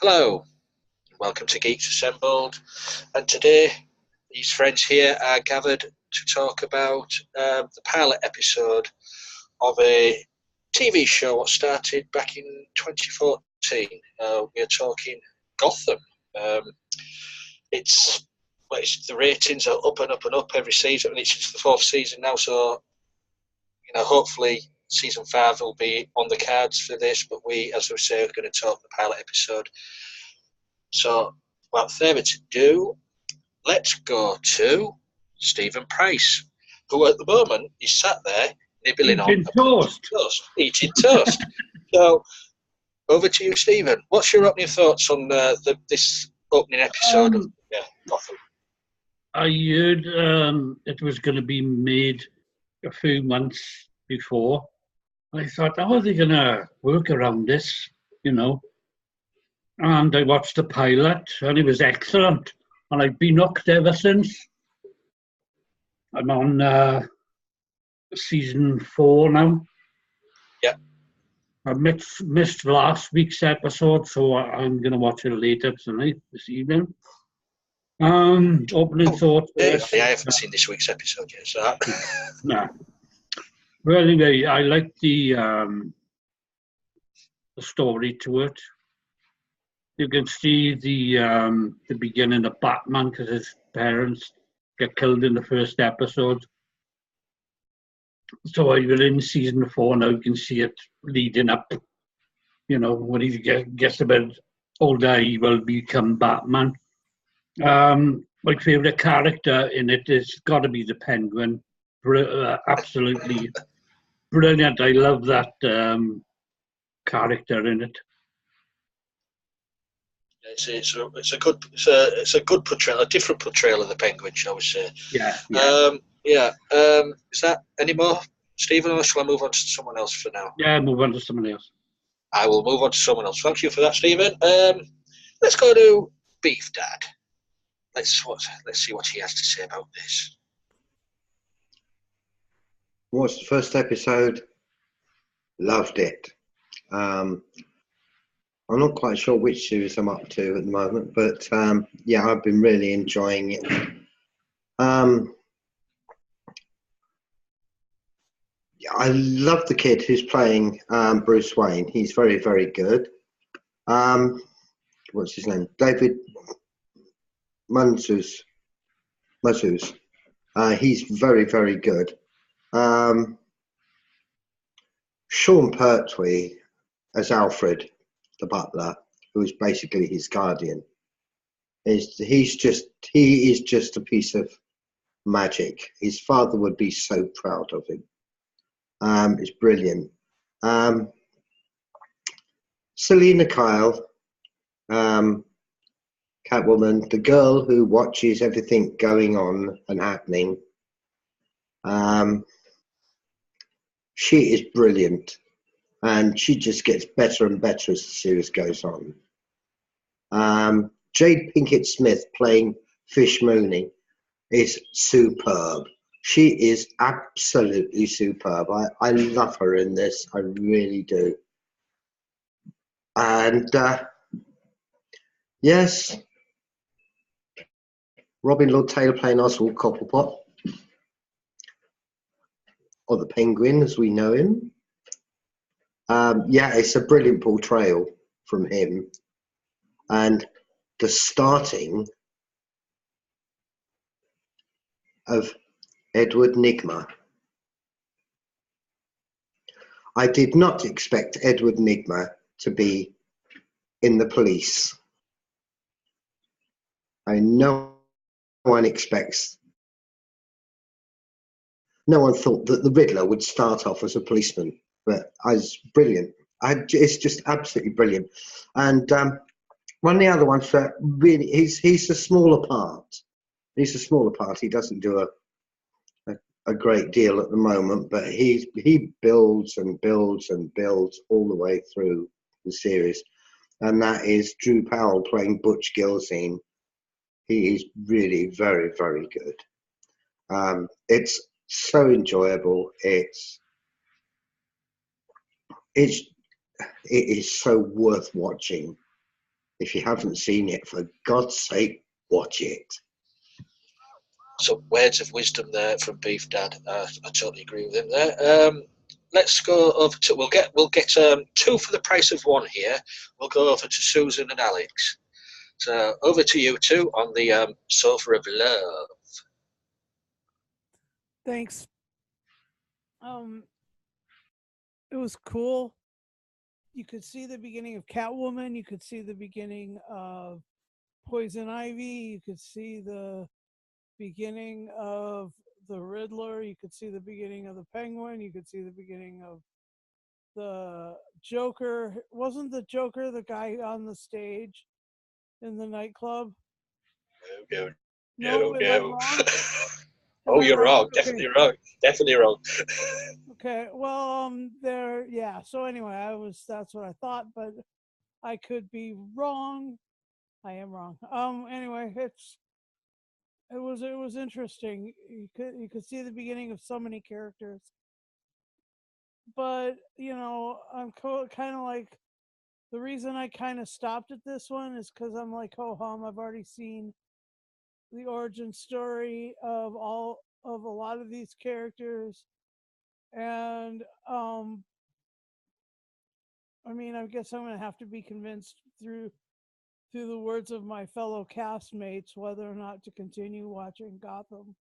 Hello, welcome to Geeks Assembled. And today, these friends here are gathered to talk about the pilot episode of a TV show that started back in 2014. We are talking Gotham. It's the ratings are up and up and up every season, and it's the fourth season now. So hopefully season 5 will be on the cards for this. But we, as we say, are going to talk the pilot episode. So, without further ado, let's go to Stephen Price, who at the moment is sat there nibbling eating toast. Eating toast. So, over to you, Stephen. What's your opening thoughts on this opening episode of Gotham? I heard it was going to be made a few months before. I thought, how are they going to work around this, And I watched the pilot, and it was excellent. And I've been hooked ever since. I'm on season 4 now. Yeah. I missed last week's episode, so I'm going to watch it later tonight, this evening. Opening thoughts. I haven't seen this week's episode yet, so. Nah. Well, anyway, I like the story to it. You can see the beginning of Batman because his parents get killed in the first episode. So we're in season 4 now. You can see it leading up. When he gets a bit older, he will become Batman. My favourite character in it has got to be the Penguin. Absolutely brilliant. I love that character in it. It's a good portrayal, a different portrayal of the Penguin, shall we say? Yeah. Is that any more, Stephen, or shall I move on to someone else for now? Yeah, move on to someone else. I will move on to someone else. Thank you for that, Stephen. Let's go to Beef Dad. Let's see what he has to say about this. Watched the first episode. Loved it. I'm not quite sure which series I'm up to at the moment, but I've been really enjoying it. I love the kid who's playing Bruce Wayne. He's very, very good. What's his name? David Mazouz. He's very, very good. Sean Pertwee as Alfred, the butler, who is basically his guardian. He is just a piece of magic. His father would be so proud of him. It's brilliant. Selena Kyle, Catwoman, the girl who watches everything going on and happening. She is brilliant, and she just gets better and better as the series goes on. Jade Pinkett Smith playing Fish Mooney is superb. She is absolutely superb. I love her in this. I really do. And yes, Robin Lord Taylor playing Oswald Cobblepot, or the Penguin as we know him. It's a brilliant portrayal from him. And the starting of Edward Nygma. I did not expect Edward Nygma to be in the police. No one thought that the Riddler would start off as a policeman, but I was brilliant. It's just absolutely brilliant. And one of the other ones that really, he's a smaller part. He's a smaller part. He doesn't do a great deal at the moment, but he builds and builds and builds all the way through the series. And that is Drew Powell playing Butch Gilzean. He is really very, very good. It's so enjoyable. It is so worth watching. If you haven't seen it, for God's sake, watch it. Some words of wisdom there from Beef Dad. I totally agree with him there. Let's go over to we'll get two for the price of one here. We'll go over to Susan and Alex. So over to you two on the sofa of love. Thanks. It was cool. You could see the beginning of Catwoman. You could see the beginning of Poison Ivy. You could see the beginning of the Riddler. You could see the beginning of the Penguin. You could see the beginning of the Joker. Wasn't the Joker the guy on the stage in the nightclub? No. Am I wrong? Oh, you're wrong. Okay. Definitely wrong. Okay. Well, there. Yeah. So anyway, that's what I thought, but I could be wrong. I am wrong. Anyway, it was interesting. You could see the beginning of so many characters, but I'm kind of like, the reason I kind of stopped at this one is because I'm like, ho hum, I've already seen the origin story of a lot of these characters, and I mean, I guess I'm gonna have to be convinced through the words of my fellow castmates whether or not to continue watching Gotham.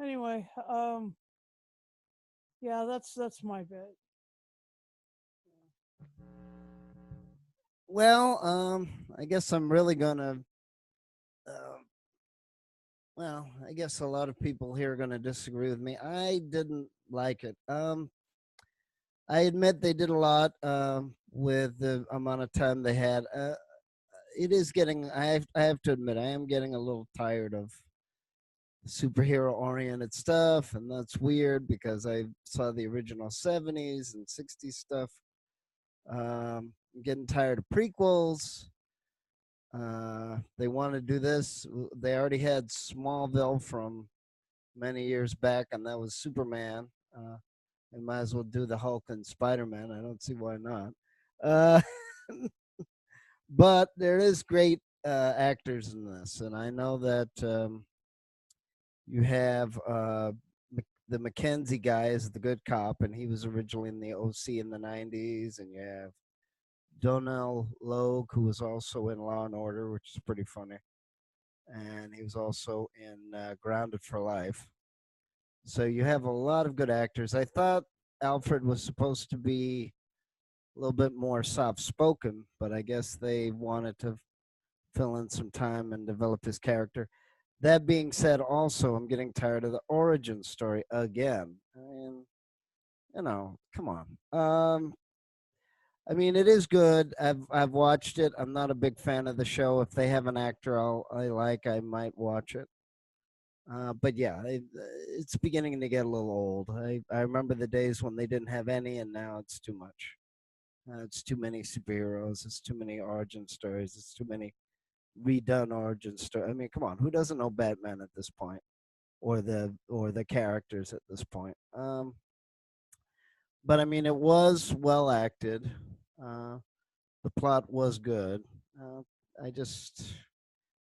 Anyway, yeah, that's my bit. Well, I guess I'm really gonna. Well, I guess a lot of people here are gonna disagree with me. I didn't like it. I admit they did a lot with the amount of time they had. It is getting. I have to admit, I am getting a little tired of superhero oriented stuff, and that's weird because I saw the original 70s and 60s stuff. I'm getting tired of prequels. They want to do this. They already had Smallville from many years back, and that was Superman. They might as well do the Hulk and Spider-Man. I don't see why not. But there is great actors in this, and I know that you have the Mackenzie guy is the good cop, and he was originally in the OC in the 90s, and you have Donnell Logue, who was also in Law and Order, which is pretty funny, and he was also in Grounded for Life. So you have a lot of good actors. I thought Alfred was supposed to be a little bit more soft-spoken, but I guess they wanted to fill in some time and develop his character. That being said, also, I'm getting tired of the origin story again. I mean, come on. I mean, it is good. I've watched it. I'm not a big fan of the show. If they have an actor I might watch it. But yeah, it's beginning to get a little old. I remember the days when they didn't have any, and now it's too much. It's too many superheroes. It's too many origin stories. It's too many redone origin stories. I mean, come on, who doesn't know Batman at this point, or the characters at this point? But I mean, it was well acted. The plot was good.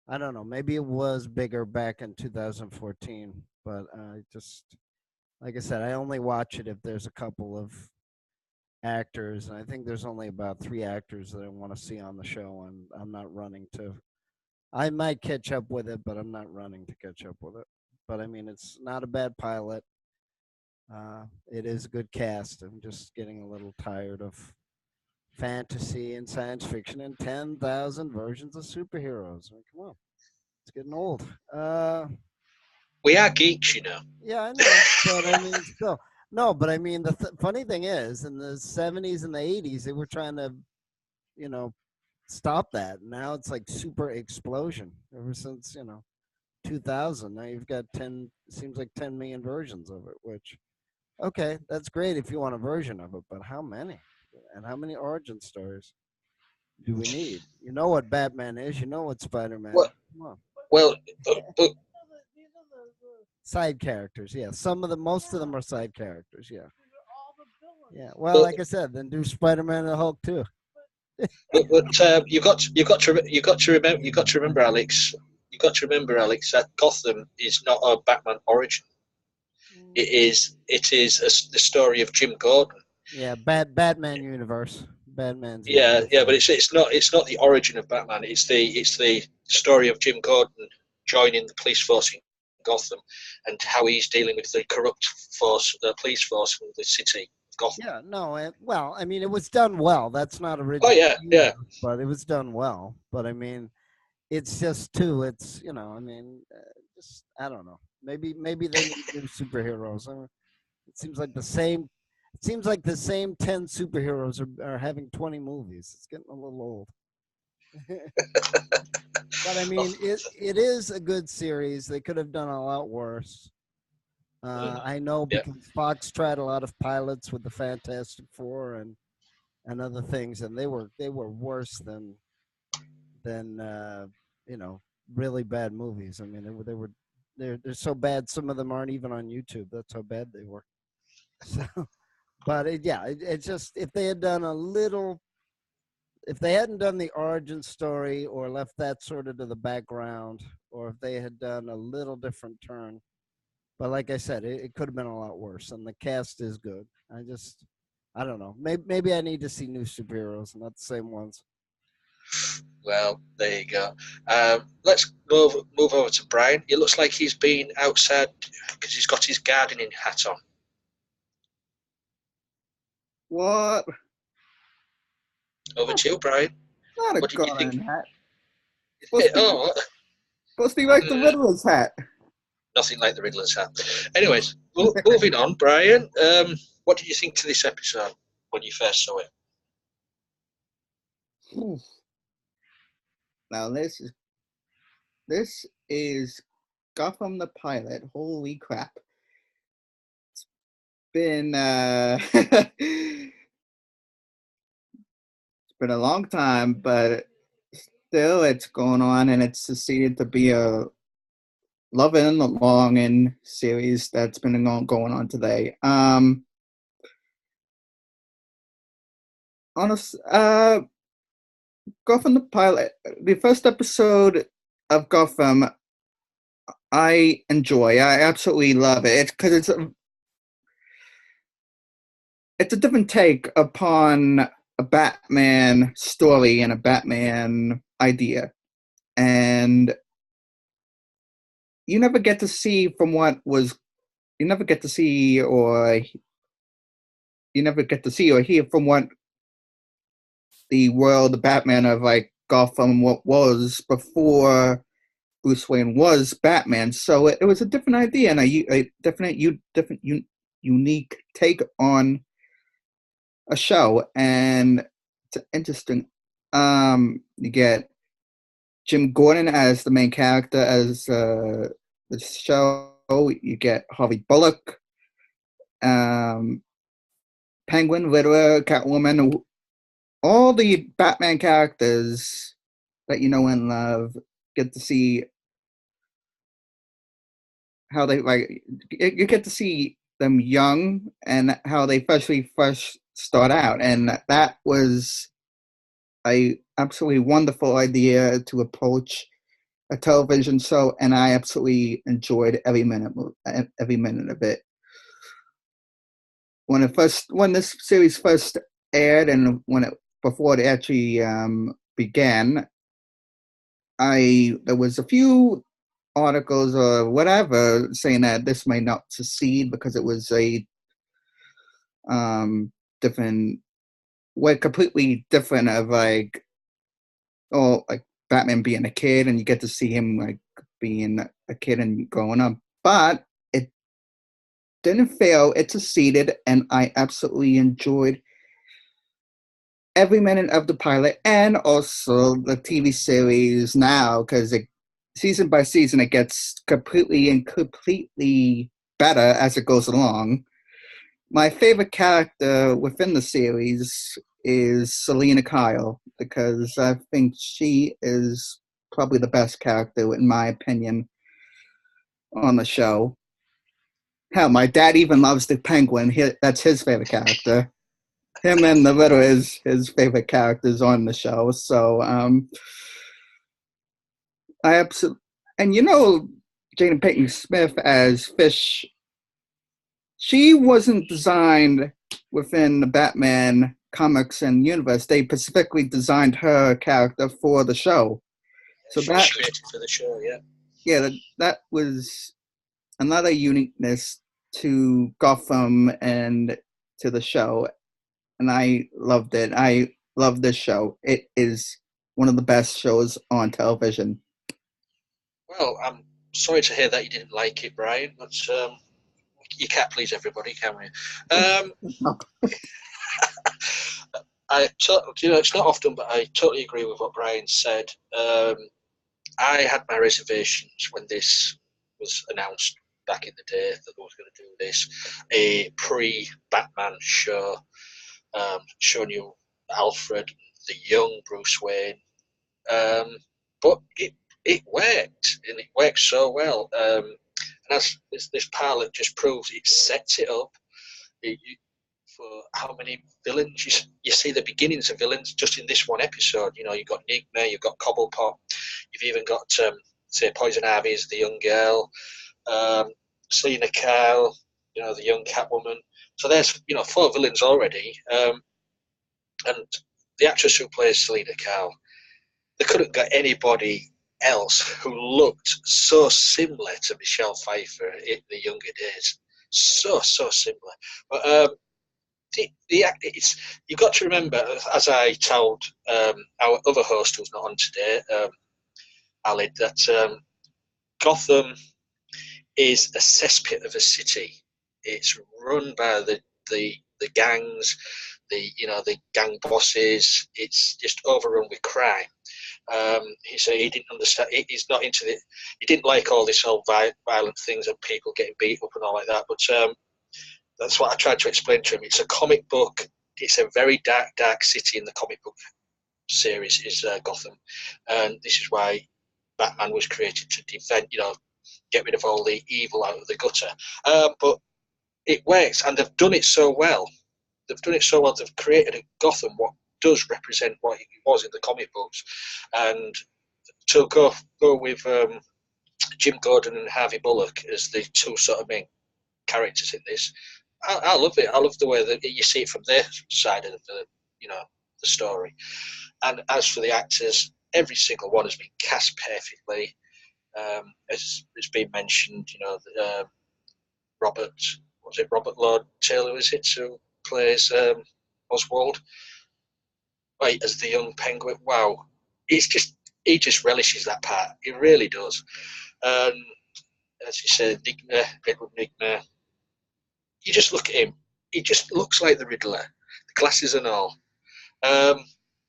I don't know. Maybe it was bigger back in 2014, but like I said, I only watch it if there's a couple of actors, and I think there's only about 3 actors that I want to see on the show, and I'm not running to. I might catch up with it, but I'm not running to catch up with it. But I mean, it's not a bad pilot. It is a good cast. I'm just getting a little tired of fantasy and science fiction and 10,000 versions of superheroes. I mean, come on, it's getting old. We are geeks, Yeah, I know, but I mean, still, no. But I mean, the funny thing is, in the 70s and the 80s, they were trying to, stop that. Now it's like super explosion. Ever since 2000, now you've got 10. Seems like 10 million versions of it. Which, okay, that's great if you want a version of it, but how many? And how many origin stories do we need? You know what Batman is. You know what Spider-Man. Well, Come on. well, but Side characters, yeah. Most of them are side characters, yeah. Yeah. Well, But- like I said, then do Spider-Man and Hulk too. But you got to remember, Alex. You got to remember, Alex, that Gotham is not a Batman origin. It is the story of Jim Gordon. Yeah, Batman universe. Batman's Yeah, universe. yeah, but it's not the origin of Batman. It's the story of Jim Gordon joining the police force in Gotham, and how he's dealing with the corrupt police force from the city of Gotham. Yeah, no, well, I mean, it was done well. That's not Oh original yeah, yeah. either, but it was done well. But I mean, it's just too. It's I mean, just I don't know. Maybe they need new superheroes. It seems like the same. It seems like the same 10 superheroes are having 20 movies. It's getting a little old. But I mean, it is a good series. They could have done a lot worse. I know Yeah. because Fox tried a lot of pilots with the Fantastic Four and other things, and they were worse than really bad movies. I mean, they're so bad. Some of them aren't even on YouTube. That's how bad they were. So, but it's just if they had done a little, if they hadn't done the origin story or left that sort of to the background, or if they had done a little different turn. But like I said, it could have been a lot worse, and the cast is good. I don't know. Maybe I need to see new superheroes, not the same ones. Well, there you go. Let's move over to Brian. It looks like he's been outside because he's got his gardening hat on. What? Over to you, Brian. Not a What did you think? garden hat. Supposed to be like the Riddler's hat. Nothing like the Riddler's hat. Anyways, moving on, Brian. What did you think to this episode when you first saw it? Now this is Gotham the Pilot. Holy crap! It's been it's been a long time, but still it's going on, and it's succeeded to be a loving longing series that's been going on today. Honest, Gotham the Pilot, the first episode of Gotham, I enjoy. I absolutely love it. It's because it's a different take upon a Batman story and a Batman idea, and you never get to see you never get to see or hear from what the world, the Batman of like Gotham, what was before Bruce Wayne was Batman. So it was a different idea and a unique take on a show, and it's interesting. You get Jim Gordon as the main character as the show. You get Harvey Bullock, Penguin, Riddler, Catwoman, all the Batman characters that you know and love. Get to see how they you get to see them young and how they first start out, and that was a absolutely wonderful idea to approach a television show, and I absolutely enjoyed every minute of it. When this series first aired, and before it actually began, there was a few articles or whatever saying that this may not succeed because it was a different way, completely different of like Batman being a kid, and you get to see him like being a kid and growing up. But it didn't fail. It succeeded, and I absolutely enjoyed every minute of the pilot and also the TV series now, because season by season it gets completely better as it goes along. My favorite character within the series is Selena Kyle, because I think she is probably the best character, in my opinion, on the show. Hell, my dad even loves the Penguin. That's his favorite character. him and the Riddler is his favorite characters on the show. So I absolutely, and Jada Payton Smith as Fish, she wasn't designed within the Batman comics and universe. They specifically designed her character for the show. So She was created for the show, yeah, that was another uniqueness to Gotham and to the show, and I loved it. I love this show. It is one of the best shows on television. Well, I'm sorry to hear that you didn't like it, Brian, but you can't please everybody, can we? It's not often, but I totally agree with what Brian said. I had my reservations when this was announced back in the day that they was going to do this, a pre-Batman show, showing you Alfred, the young Bruce Wayne. But it worked, and it worked so well. And as this pilot just proves, it sets it up for how many villains you see the beginnings of villains just in this one episode. You've got Enigma, you've got Cobblepot, you've even got say Poison Ivy as the young girl, Selena Kyle, the young Catwoman. So there's 4 villains already, and the actress who plays Selena Kyle, they couldn't get anybody else who looked so similar to Michelle Pfeiffer in the younger days. So similar. But you've got to remember, as I told our other host who's not on today, Ali, that Gotham is a cesspit of a city. It's run by the gangs, the gang bosses. It's just overrun with crime. He said he didn't understand. He's not into it. He didn't like all this whole violent things and people getting beat up and all like that. But that's what I tried to explain to him. It's a comic book. It's a very dark city in the comic book series is Gotham, and this is why Batman was created to defend. Get rid of all the evil out of the gutter. But it works, and they've done it so well. They've created a Gotham what does represent what it was in the comic books, and to go with Jim Gordon and Harvey Bullock as the two sort of main characters in this. I love it. I love the way that you see it from their side of the story. And as for the actors, every single one has been cast perfectly. As it's been mentioned, Robert Lord Taylor, is it, who plays Oswald, right, as the young Penguin. Wow, he just relishes that part. He really does. And as you said, Edward Nigma, you just look at him. He just looks like the Riddler, the glasses and all.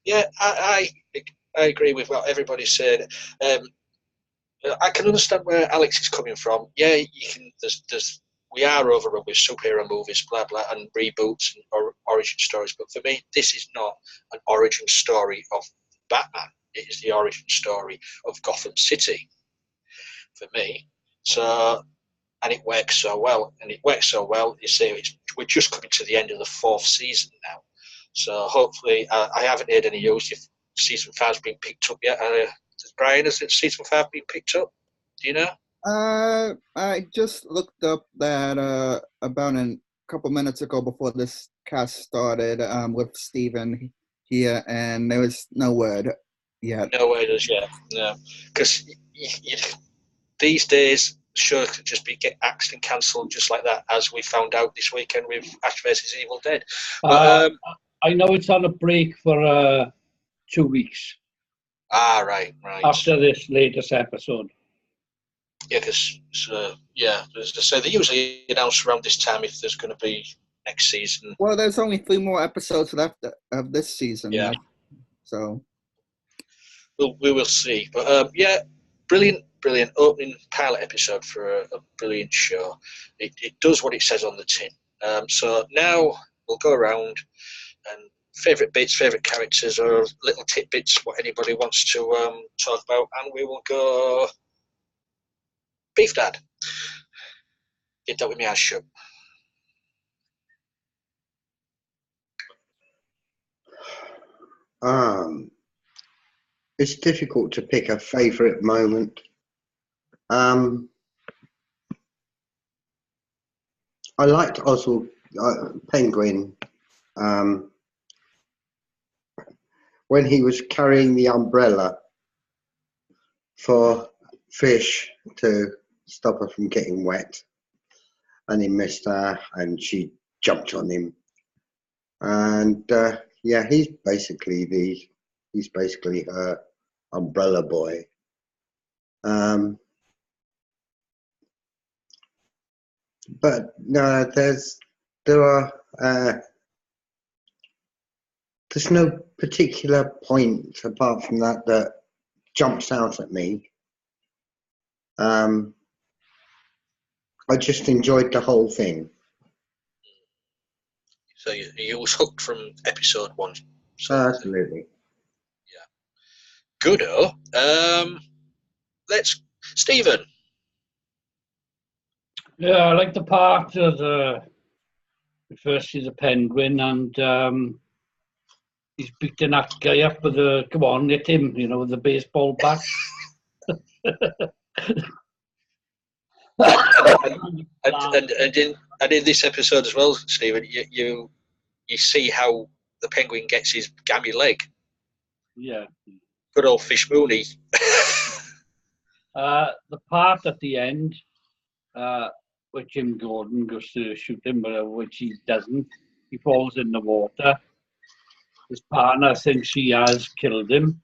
Yeah, I agree with what everybody said. I can understand where Alex is coming from. Yeah, you can. We are overrun with superhero movies, blah blah, and reboots and origin stories. But for me, this is not an origin story of Batman. It is the origin story of Gotham City. For me, so. And it works so well. You see, we're just coming to the end of the 4th season now. So hopefully, I haven't heard any news if season 5's been picked up yet. Brian, has season 5 been picked up? Do you know? I just looked up that about a couple minutes ago before this cast started with Steven here, and there was no word yet. No word as yet. No, because these days shows could just get axed and cancelled just like that, as we found out this weekend with Ash vs Evil Dead. But, I know it's on a break for 2 weeks. Right. After this latest episode. Yeah, because as I say, they usually announce around this time if there's going to be next season. Well, there's only 3 more episodes left of this season. Yeah. So we will see. But brilliant opening pilot episode for a brilliant show. It does what it says on the tin. So now we'll go around and favourite bits, favourite characters, or little tidbits, what anybody wants to talk about, and we will go Beef Dad. Get that with me, eyes shut. It's difficult to pick a favourite moment. I liked Oswald Penguin when he was carrying the umbrella for fish to stop her from getting wet, and he missed her, and she jumped on him. And yeah, he's basically her umbrella boy. But no, there's no particular point apart from that jumps out at me. I just enjoyed the whole thing. So you was hooked from episode 1. Absolutely. Yeah. Goodo. Let's Stephen. Yeah, I like the part of the first see the penguin and he's beating that guy up with the come on, hit him, with the baseball bat. And in this episode as well, Stephen, you see how the penguin gets his gammy leg. Yeah. Good old Fish Mooney. The part at the end, where Jim Gordon goes to shoot him, but which he doesn't. He falls in the water. His partner thinks he has killed him.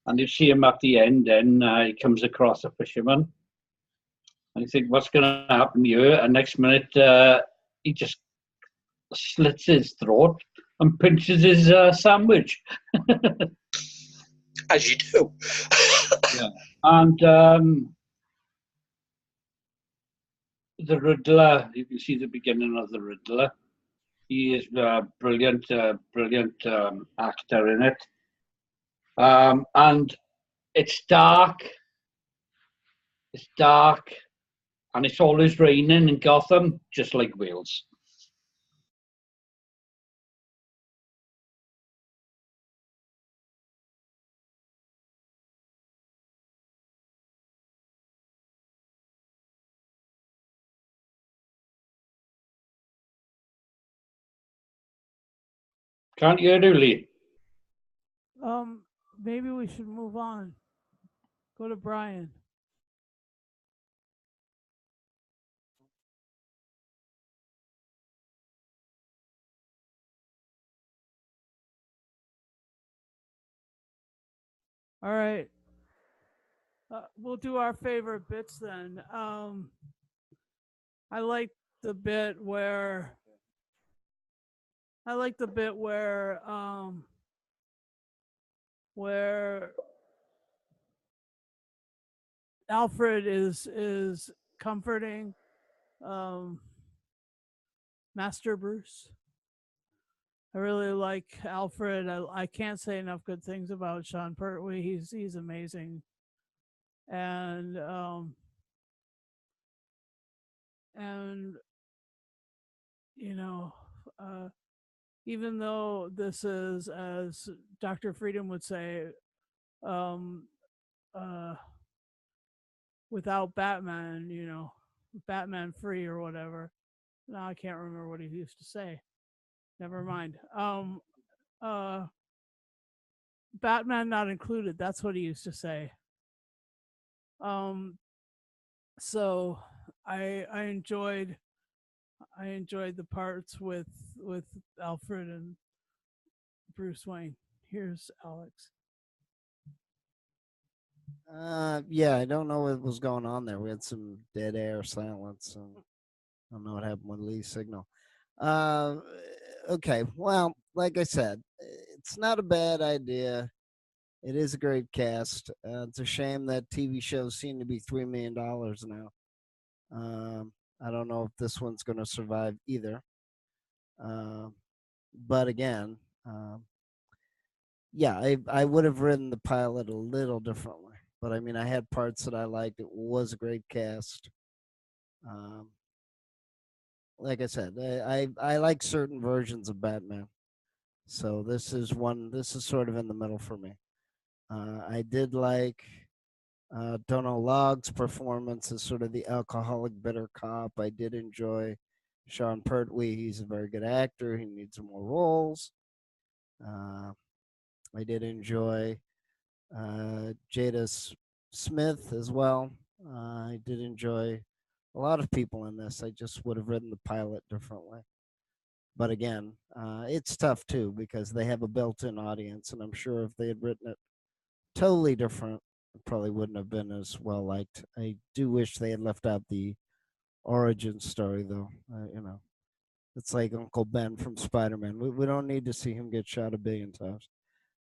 And you see him at the end, then he comes across a fisherman. And you think, what's going to happen here? And next minute, he just slits his throat and pinches his sandwich. As you do. Yeah. And the Riddler, you can see the beginning of the Riddler. He is a brilliant actor in it. And it's dark. It's dark. And it's always raining in Gotham, just like Wales. Can't you hear Lee? Maybe we should move on. Go to Brian. All right. We'll do our favorite bits then. I like the bit where where Alfred is comforting Master Bruce. I really like Alfred. I can't say enough good things about Sean Pertwee. He's amazing, and even though this is, as Dr. Freedom would say, without Batman, Batman free or whatever. Now I can't remember what he used to say. Never mind. Batman not included. That's what he used to say. So I enjoyed the parts with Alfred and Bruce Wayne. Here's Alex. Yeah, I don't know what was going on there. We had some dead air silence. And I don't know what happened with Lee's signal. Okay, well, like I said, it's not a bad idea. It is a great cast. It's a shame that TV shows seem to be $3 million now. I don't know if this one's going to survive either. But again, yeah, I would have written the pilot a little differently. But I mean, I had parts that I liked. It was a great cast. Like I said, I like certain versions of Batman. So this is sort of in the middle for me. I did like Donald Logg's performance as sort of the alcoholic bitter cop. I did enjoy Sean Pertwee. He's a very good actor. He needs more roles. I did enjoy Jada Smith as well. I did enjoy a lot of people in this. I just would have written the pilot differently. But again, it's tough too because they have a built-in audience, and I'm sure if they had written it totally different, it probably wouldn't have been as well liked. I do wish they had left out the origin story, though. It's like Uncle Ben from Spider-Man. We don't need to see him get shot a billion times.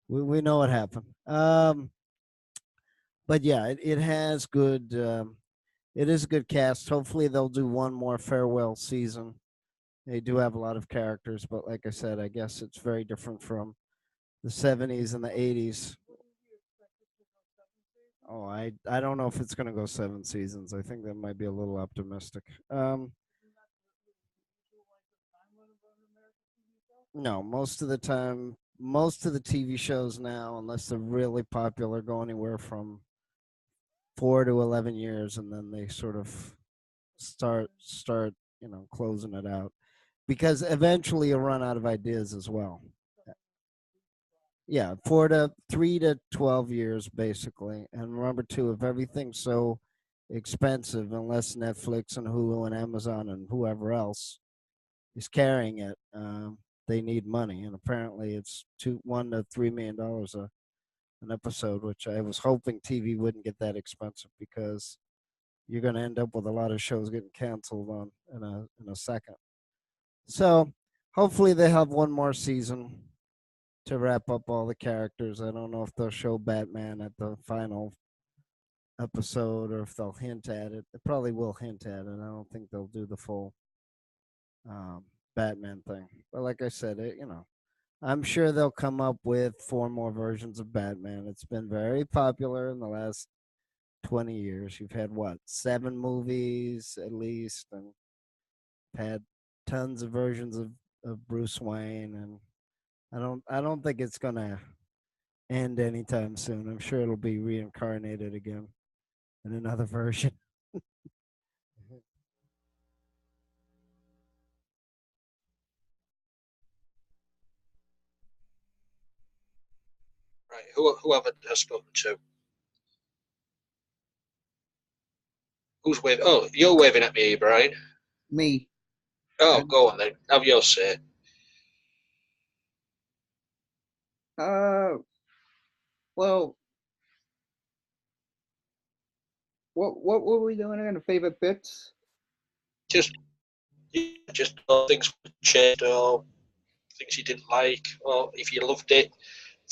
We know what happened. But yeah, it has good. It is a good cast. Hopefully, they'll do one more farewell season. They do have a lot of characters, but like I said, I guess it's very different from the 70s and the 80s. Oh, I don't know if it's going to go 7 seasons. I think that might be a little optimistic. No, most of the time, most of the TV shows now, unless they're really popular, go anywhere from 4 to 11 years, and then they sort of start closing it out because eventually you'll run out of ideas as well. Yeah, 3 to 12 years basically. And remember too, if everything's so expensive, unless Netflix and Hulu and Amazon and whoever else is carrying it, they need money. And apparently, it's $1 to $3 million an episode, which I was hoping TV wouldn't get that expensive because you're going to end up with a lot of shows getting canceled on in a second. So hopefully they have one more season to wrap up all the characters. I don't know if they'll show Batman at the final episode or if they'll hint at it. They probably will hint at it. I don't think they'll do the full Batman thing. But like I said, I'm sure they'll come up with 4 more versions of Batman. It's been very popular in the last 20 years. You've had what, 7 movies at least, and had tons of versions of Bruce Wayne, and I don't think it's gonna end anytime soon. I'm sure it'll be reincarnated again in another version. Right, whoever has spoken to. Who's waving? Oh, you're waving at me, Brian. Me. Oh, go on then. Have your say. Well, what were we doing in the favorite bits? Just things changed or things you didn't like, or if you loved it,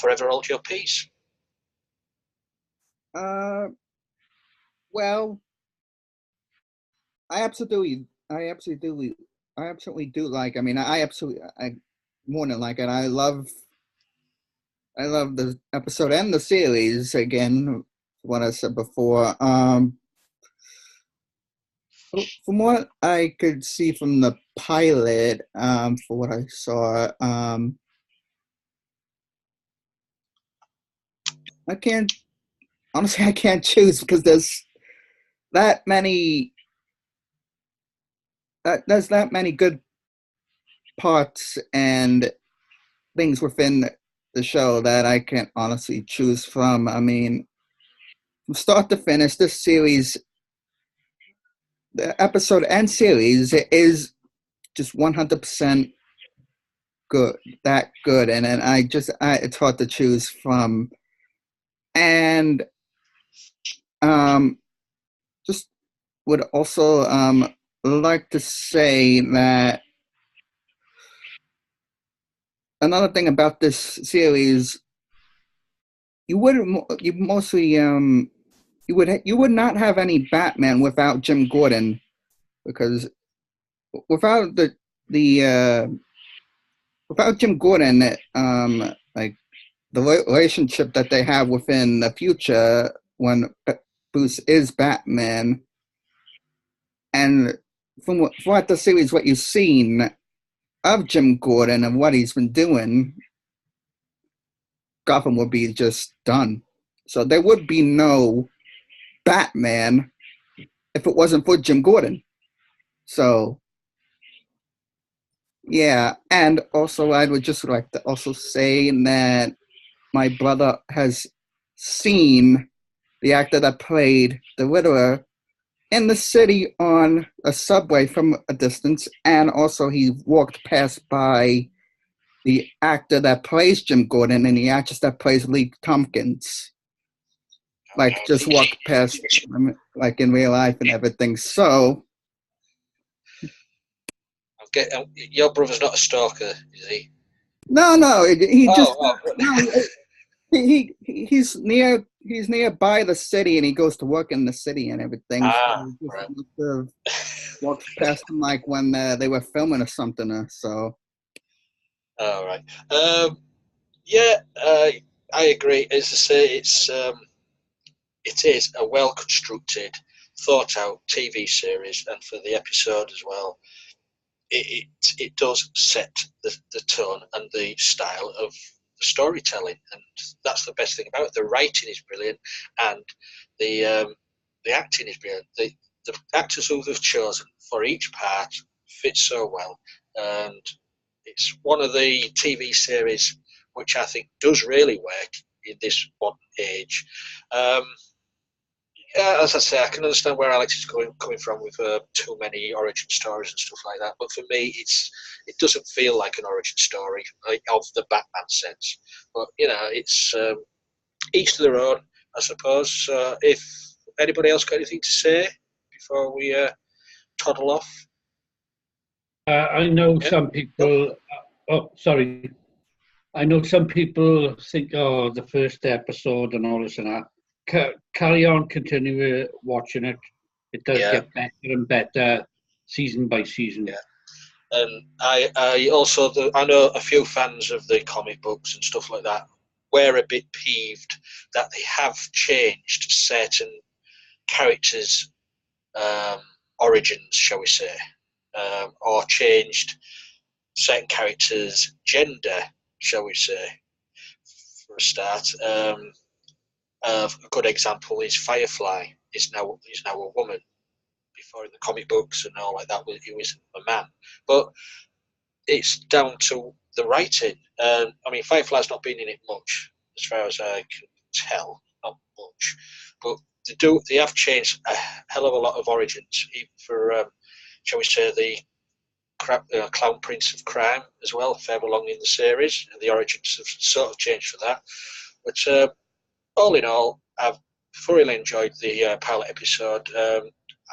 forever hold your peace. Well, I absolutely do like. I mean, I more than like it. I love the episode and the series. Again, what I said before. From what I could see from the pilot, for what I saw, I can't honestly. I can't choose because that many. There's that many good parts and things within the show that I can't honestly choose from. I mean, from start to finish, this series, the episode and series, is just 100% good, that good, and it's hard to choose from, and just would also like to say that another thing about this series, you would not have any Batman without Jim Gordon, because without the without Jim Gordon, like the relationship that they have within the future when Bruce is Batman, and from what the series, what you've seen of Jim Gordon and what he's been doing, Gotham would be just done. So there would be no Batman if it wasn't for Jim Gordon. So yeah, and also I would just like to also say that my brother has seen the actor that played the Riddler in the city on a subway from a distance, and also he walked past by the actor that plays Jim Gordon and the actress that plays Lee Tompkins. Like, just walked past, like, in real life and everything. So, Your brother's not a stalker, is he? no, he just, Oh, no, he's nearby the city, and he goes to work in the city and everything. So he just right. must have walked past him, like, when they were filming or something. So, All right. Yeah, I agree. As I say, it is a well constructed, thought out TV series, and for the episode as well, it does set the tone and the style of the storytelling, and that's the best thing about it. The writing is brilliant, and the acting is brilliant. The actors who they've chosen for each part fit so well, and it's one of the TV series which I think does really work in this modern age. Um, yeah, as I say, I can understand where Alex is coming from with too many origin stories and stuff like that. But for me, it doesn't feel like an origin story like, of the Batman sense. But it's each to their own, I suppose. If anybody else got anything to say before we toddle off, I know yeah. some people. Sorry. I know some people think, oh, the first episode and all this and that. Carry on, continue watching it. It does Yeah. get better and better season by season. Yeah. And I also I know a few fans of the comic books and stuff like that were a bit peeved that they have changed certain characters' origins, shall we say, or changed certain characters' gender, shall we say, for a start. A good example is Firefly is now a woman. Before in the comic books and all like that, he was a man, but it's down to the writing. I mean, Firefly's not been in it much, as far as I can tell, not much. But they have changed a hell of a lot of origins, even for, shall we say, the Clown Prince of Crime as well, further along in the series. And the origins have sort of changed for that. But all in all, I've thoroughly enjoyed the pilot episode.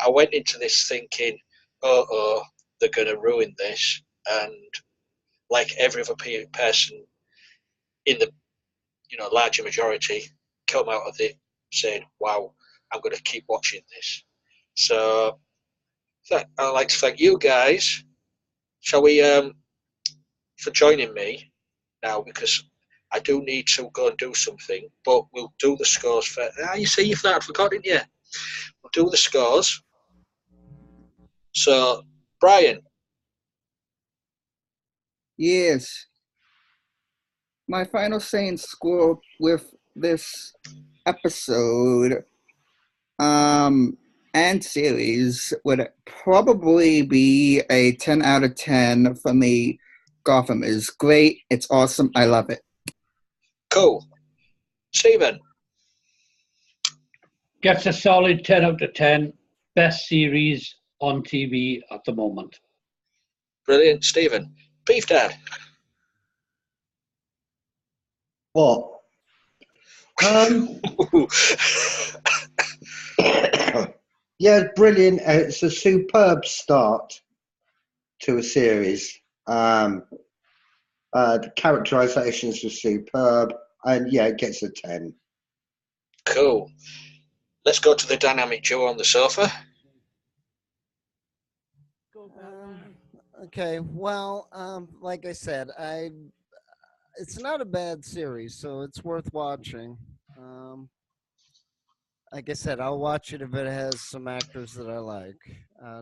I went into this thinking, oh, they're going to ruin this. And like every other person in the larger majority, come out of it saying, "Wow, I'm going to keep watching this." So I'd like to thank you guys. Shall we for joining me now, because I do need to go and do something, but we'll do the scores for. You see, you thought I'd forgotten, didn't you? We'll do the scores. So, Brian. yes. My final saying score with this episode and series would probably be a 10 out of 10 for me. Gotham is great. It's awesome. I love it. Cool. Stephen. Gets a solid 10 out of 10. Best series on TV at the moment. Brilliant. Stephen. Beef Dad. What? Yeah, brilliant. It's a superb start to a series. The characterizations are superb, and yeah, it gets a 10. Cool. Let's go to the dynamic duo on the sofa. Okay, well, like I said, it's not a bad series, so it's worth watching. Like I said, I'll watch it if it has some actors that I like.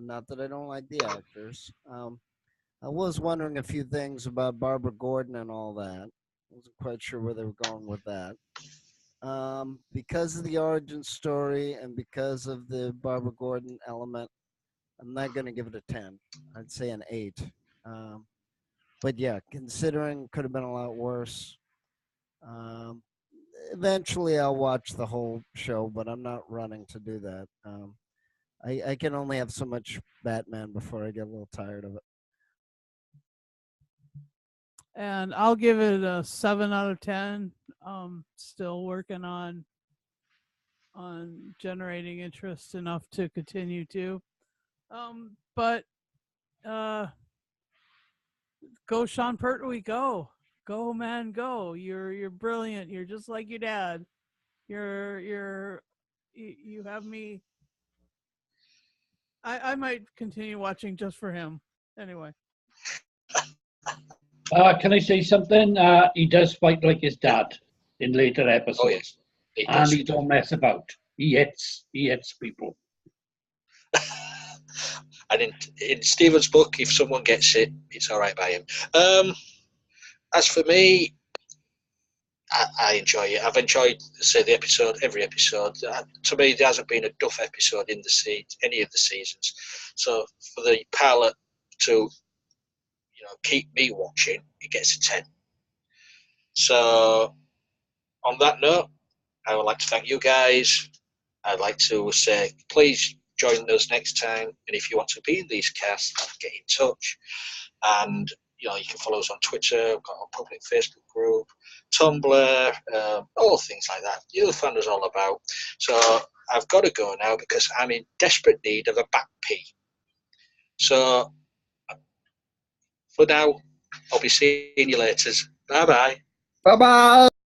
Not that I don't like the actors. I was wondering a few things about Barbara Gordon and all that. Wasn't quite sure where they were going with that. Because of the origin story and because of the Barbara Gordon element, I'm not going to give it a 10. I'd say an 8. But yeah, considering could have been a lot worse. Eventually, I'll watch the whole show, but I'm not running to do that. I can only have so much Batman before I get a little tired of it. And I'll give it a 7 out of 10. Still working on generating interest enough to continue to. But go Sean Pertwee, go man, go. You're brilliant. You're just like your dad. You have me. I might continue watching just for him. Anyway. Can I say something? He does fight like his dad in later episodes. Oh, yes. And he don't mess about. He hits people. And in Stephen's book, if someone gets it, it's all right by him. As for me, I enjoy it. I've enjoyed, say, every episode. To me, there hasn't been a duff episode in any of the seasons. So for the pilot to, keep me watching, it gets a 10. So on that note, I would like to thank you guys. I'd like to say, please join us next time. And if you want to be in these casts, get in touch. And, you can follow us on Twitter. We've got a public Facebook group, Tumblr, all things like that. You'll find us all about. So I've got to go now because I'm in desperate need of a back pee. So for now, I'll be seeing you later. Bye-bye. Bye-bye.